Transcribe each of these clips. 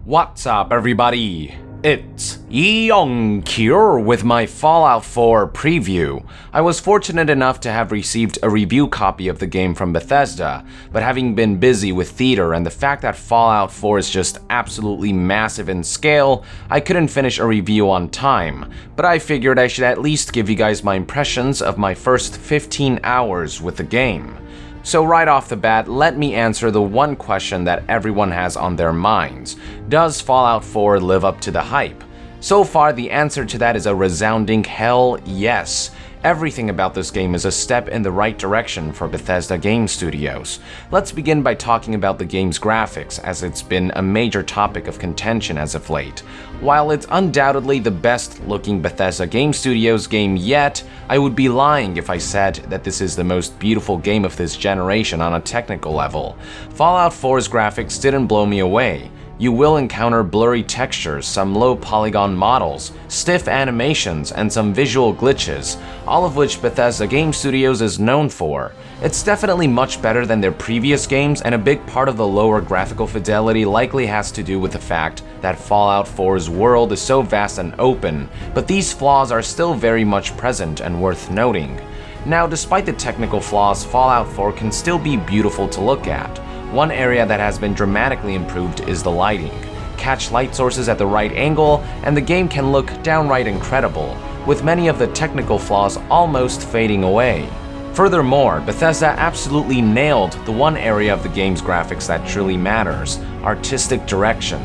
What's up, everybody? It's Young here with my Fallout 4 preview. I was fortunate enough to have received a review copy of the game from Bethesda, but having been busy with theater and the fact that Fallout 4 is just absolutely massive in scale, I couldn't finish a review on time, but I figured I should at least give you guys my impressions of my first 15 hours with the game. So right off the bat, let me answer the one question that everyone has on their minds. Does Fallout 4 live up to the hype? So far, the answer to that is a resounding hell yes. Everything about this game is a step in the right direction for Bethesda Game Studios. Let's begin by talking about the game's graphics, as it's been a major topic of contention as of late. While it's undoubtedly the best-looking Bethesda Game Studios game yet, I would be lying if I said that this is the most beautiful game of this generation on a technical level. Fallout 4's graphics didn't blow me away. You will encounter blurry textures, some low polygon models, stiff animations, and some visual glitches, all of which Bethesda Game Studios is known for. It's definitely much better than their previous games, and a big part of the lower graphical fidelity likely has to do with the fact that Fallout 4's world is so vast and open, but these flaws are still very much present and worth noting. Now, despite the technical flaws, Fallout 4 can still be beautiful to look at. One area that has been dramatically improved is the lighting. Catch light sources at the right angle, and the game can look downright incredible, with many of the technical flaws almost fading away. Furthermore, Bethesda absolutely nailed the one area of the game's graphics that truly matters: artistic direction.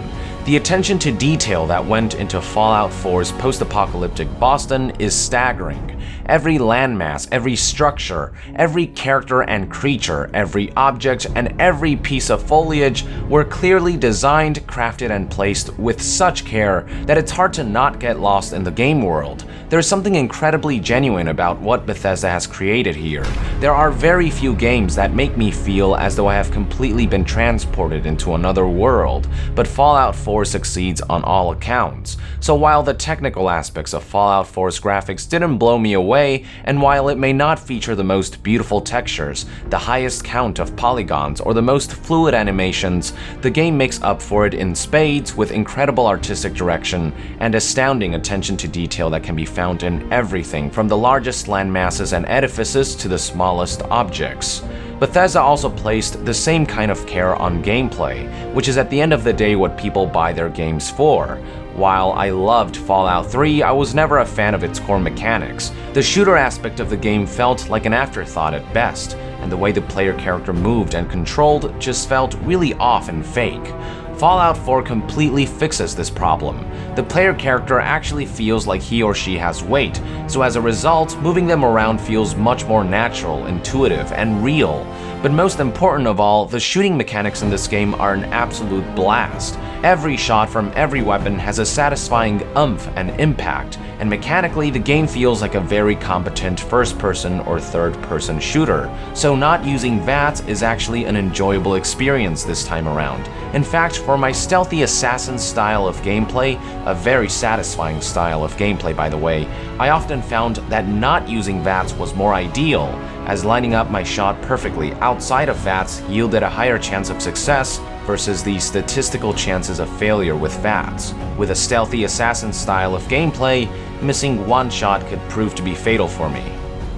The attention to detail that went into Fallout 4's post-apocalyptic Boston is staggering. Every landmass, every structure, every character and creature, every object, and every piece of foliage were clearly designed, crafted, and placed with such care that it's hard to not get lost in the game world. There's something incredibly genuine about what Bethesda has created here. There are very few games that make me feel as though I have completely been transported into another world, but Fallout 4 succeeds on all accounts. So while the technical aspects of Fallout 4's graphics didn't blow me away, and while it may not feature the most beautiful textures, the highest count of polygons, or the most fluid animations, the game makes up for it in spades with incredible artistic direction and astounding attention to detail that can be found in everything from the largest landmasses and edifices to the smallest objects. Bethesda also placed the same kind of care on gameplay, which is at the end of the day what people buy their games for. While I loved Fallout 3, I was never a fan of its core mechanics. The shooter aspect of the game felt like an afterthought at best, and the way the player character moved and controlled just felt really off and fake. Fallout 4 completely fixes this problem. The player character actually feels like he or she has weight, so as a result, moving them around feels much more natural, intuitive, and real. But most important of all, the shooting mechanics in this game are an absolute blast. Every shot from every weapon has a satisfying oomph and impact, and mechanically the game feels like a very competent first-person or third-person shooter, so not using VATS is actually an enjoyable experience this time around. In fact, for my stealthy assassin style of gameplay, a very satisfying style of gameplay by the way, I often found that not using VATS was more ideal, as lining up my shot perfectly outside of VATS yielded a higher chance of success versus the statistical chances of failure with VATS. With a stealthy assassin style of gameplay, missing one shot could prove to be fatal for me.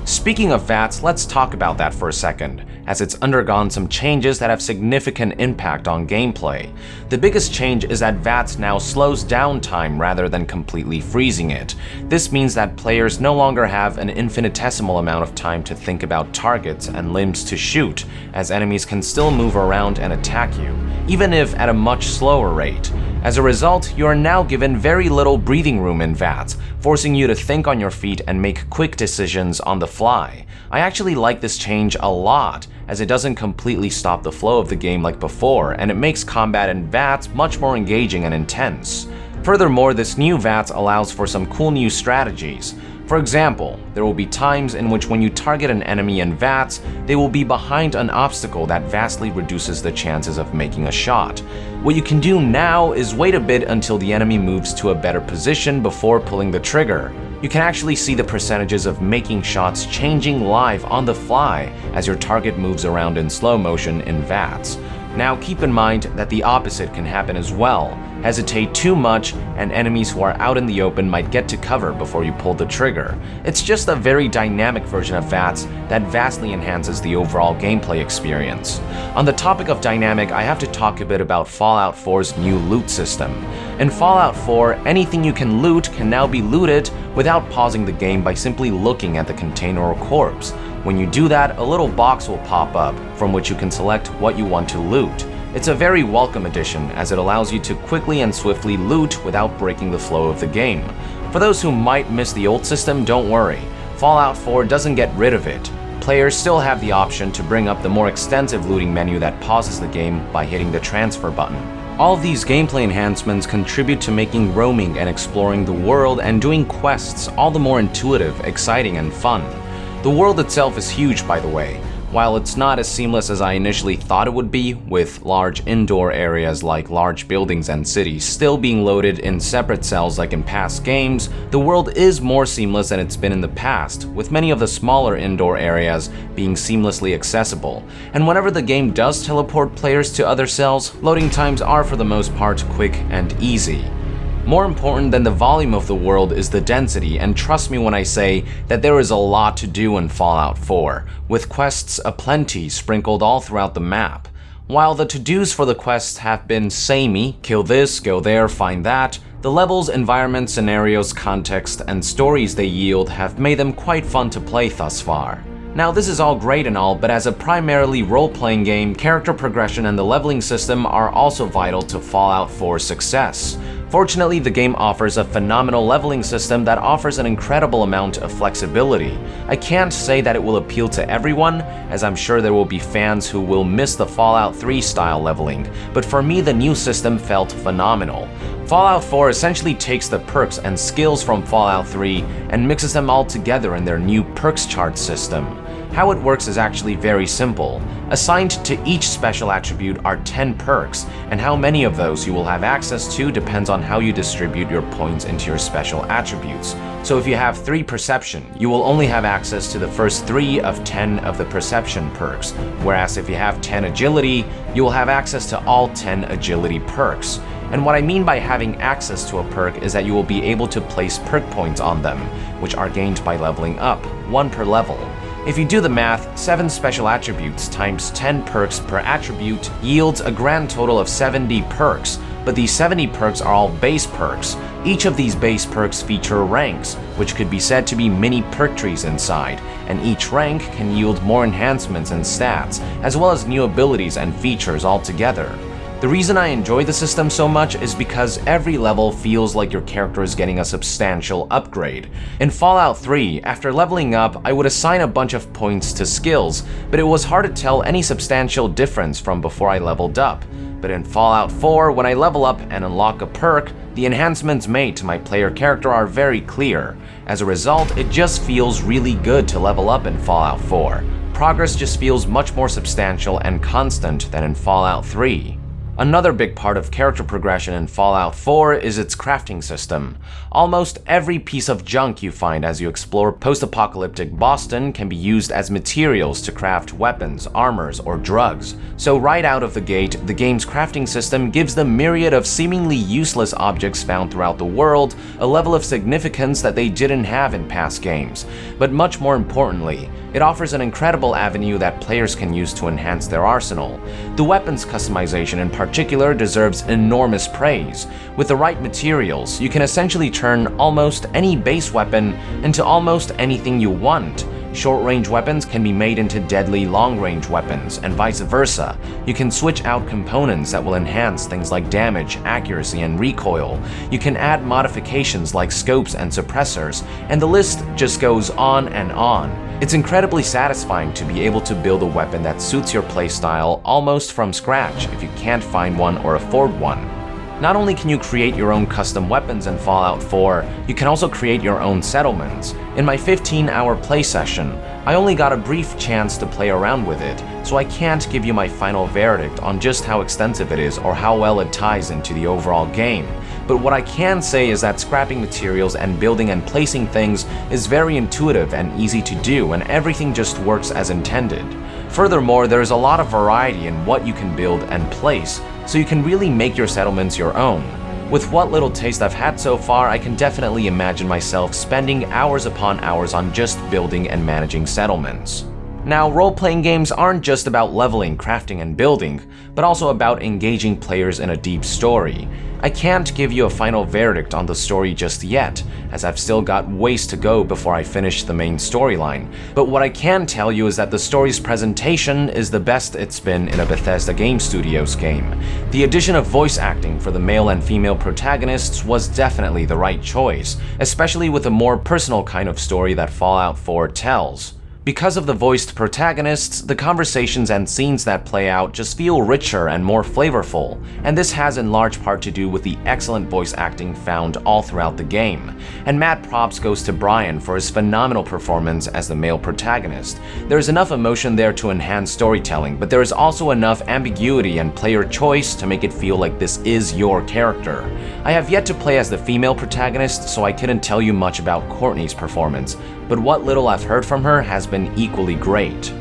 Speaking of VATS, let's talk about that for a second, as it's undergone some changes that have significant impact on gameplay. The biggest change is that VATS now slows down time rather than completely freezing it. This means that players no longer have an infinitesimal amount of time to think about targets and limbs to shoot, as enemies can still move around and attack you, even if at a much slower rate. As a result, you are now given very little breathing room in VATS, forcing you to think on your feet and make quick decisions on the fly. I actually like this change a lot, as it doesn't completely stop the flow of the game like before, and it makes combat in VATS much more engaging and intense. Furthermore, this new VATS allows for some cool new strategies. For example, there will be times in which when you target an enemy in VATS, they will be behind an obstacle that vastly reduces the chances of making a shot. What you can do now is wait a bit until the enemy moves to a better position before pulling the trigger. You can actually see the percentages of making shots changing live on the fly as your target moves around in slow motion in VATS. Now keep in mind that the opposite can happen as well. hesitate too much, and enemies who are out in the open might get to cover before you pull the trigger. It's just a very dynamic version of VATS that vastly enhances the overall gameplay experience. On the topic of dynamic, I have to talk a bit about Fallout 4's new loot system. In Fallout 4, anything you can loot can now be looted without pausing the game by simply looking at the container or corpse. When you do that, a little box will pop up from which you can select what you want to loot. It's a very welcome addition as it allows you to quickly and swiftly loot without breaking the flow of the game. For those who might miss the old system, don't worry. Fallout 4 doesn't get rid of it. Players still have the option to bring up the more extensive looting menu that pauses the game by hitting the transfer button. All of these gameplay enhancements contribute to making roaming and exploring the world and doing quests all the more intuitive, exciting, and fun. The world itself is huge, by the way. While it's not as seamless as I initially thought it would be, with large indoor areas like large buildings and cities still being loaded in separate cells like in past games, the world is more seamless than it's been in the past, with many of the smaller indoor areas being seamlessly accessible. And whenever the game does teleport players to other cells, loading times are for the most part quick and easy. More important than the volume of the world is the density, and trust me when I say that there is a lot to do in Fallout 4, with quests aplenty sprinkled all throughout the map. While the to-dos for the quests have been samey, kill this, go there, find that, the levels, environments, scenarios, context, and stories they yield have made them quite fun to play thus far. Now, this is all great and all, but as a primarily role-playing game, character progression and the leveling system are also vital to Fallout 4's success. Fortunately, the game offers a phenomenal leveling system that offers an incredible amount of flexibility. I can't say that it will appeal to everyone, as I'm sure there will be fans who will miss the Fallout 3 style leveling, but for me the new system felt phenomenal. Fallout 4 essentially takes the perks and skills from Fallout 3 and mixes them all together in their new perks chart system. How it works is actually very simple. Assigned to each special attribute are 10 perks, and how many of those you will have access to depends on how you distribute your points into your special attributes. So if you have 3 perception, you will only have access to the first 3 of 10 of the perception perks, whereas if you have 10 agility, you will have access to all 10 agility perks. And what I mean by having access to a perk is that you will be able to place perk points on them, which are gained by leveling up, 1 per level. If you do the math, 7 special attributes times 10 perks per attribute yields a grand total of 70 perks, but these 70 perks are all base perks. Each of these base perks feature ranks, which could be said to be mini perk trees inside, and each rank can yield more enhancements and stats, as well as new abilities and features altogether. The reason I enjoy the system so much is because every level feels like your character is getting a substantial upgrade. In Fallout 3, after leveling up, I would assign a bunch of points to skills, but it was hard to tell any substantial difference from before I leveled up. But in Fallout 4, when I level up and unlock a perk, the enhancements made to my player character are very clear. As a result, it just feels really good to level up in Fallout 4. Progress just feels much more substantial and constant than in Fallout 3. Another big part of character progression in Fallout 4 is its crafting system. Almost every piece of junk you find as you explore post-apocalyptic Boston can be used as materials to craft weapons, armors, or drugs. So right out of the gate, the game's crafting system gives the myriad of seemingly useless objects found throughout the world a level of significance that they didn't have in past games. But much more importantly, it offers an incredible avenue that players can use to enhance their arsenal. The weapons customization in particular deserves enormous praise. With the right materials, you can essentially turn almost any base weapon into almost anything you want. Short-range weapons can be made into deadly long-range weapons, and vice versa. You can switch out components that will enhance things like damage, accuracy, and recoil. You can add modifications like scopes and suppressors, and the list just goes on and on. It's incredibly satisfying to be able to build a weapon that suits your playstyle almost from scratch if you can't find one or afford one. Not only can you create your own custom weapons in Fallout 4, you can also create your own settlements. In my 15-hour play session, I only got a brief chance to play around with it, so I can't give you my final verdict on just how extensive it is or how well it ties into the overall game. But what I can say is that scrapping materials and building and placing things is very intuitive and easy to do, and everything just works as intended. Furthermore, there is a lot of variety in what you can build and place, so you can really make your settlements your own. With what little taste I've had so far, I can definitely imagine myself spending hours upon hours on just building and managing settlements. Now, role-playing games aren't just about leveling, crafting, and building, but also about engaging players in a deep story. I can't give you a final verdict on the story just yet, as I've still got ways to go before I finish the main storyline, but what I can tell you is that the story's presentation is the best it's been in a Bethesda Game Studios game. The addition of voice acting for the male and female protagonists was definitely the right choice, especially with a more personal kind of story that Fallout 4 tells. Because of the voiced protagonists, the conversations and scenes that play out just feel richer and more flavorful, and this has in large part to do with the excellent voice acting found all throughout the game. And mad props goes to Brian for his phenomenal performance as the male protagonist. There is enough emotion there to enhance storytelling, but there is also enough ambiguity and player choice to make it feel like this is your character. I have yet to play as the female protagonist, so I couldn't tell you much about Courtney's performance, but what little I've heard from her has been equally great.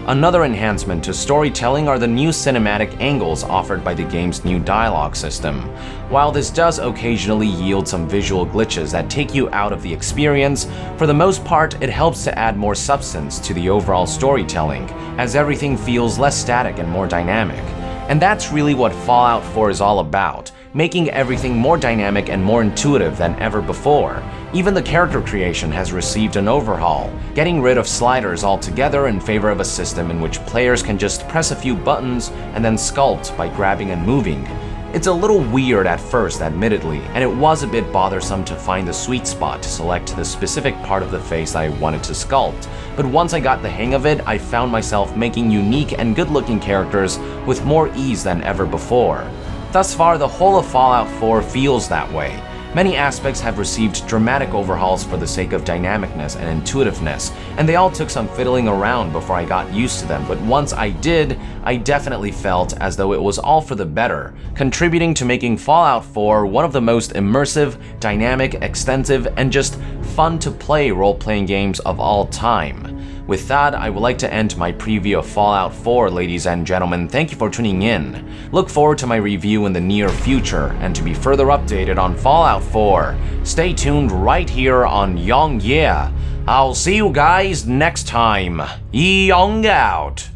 Another enhancement to storytelling are the new cinematic angles offered by the game's new dialogue system. While this does occasionally yield some visual glitches that take you out of the experience, for the most part it helps to add more substance to the overall storytelling, as everything feels less static and more dynamic. And that's really what Fallout 4 is all about, making everything more dynamic and more intuitive than ever before. Even the character creation has received an overhaul, getting rid of sliders altogether in favor of a system in which players can just press a few buttons and then sculpt by grabbing and moving. It's a little weird at first, admittedly, and it was a bit bothersome to find the sweet spot to select the specific part of the face I wanted to sculpt, but once I got the hang of it, I found myself making unique and good-looking characters with more ease than ever before. Thus far, the whole of Fallout 4 feels that way. Many aspects have received dramatic overhauls for the sake of dynamicness and intuitiveness, and they all took some fiddling around before I got used to them, but once I did, I definitely felt as though it was all for the better, contributing to making Fallout 4 one of the most immersive, dynamic, extensive, and just fun to play role-playing games of all time. With that, I would like to end my preview of Fallout 4, ladies and gentlemen. Thank you for tuning in. Look forward to my review in the near future, and to be further updated on Fallout 4, stay tuned right here on Young Yeah. I'll see you guys next time. Young out.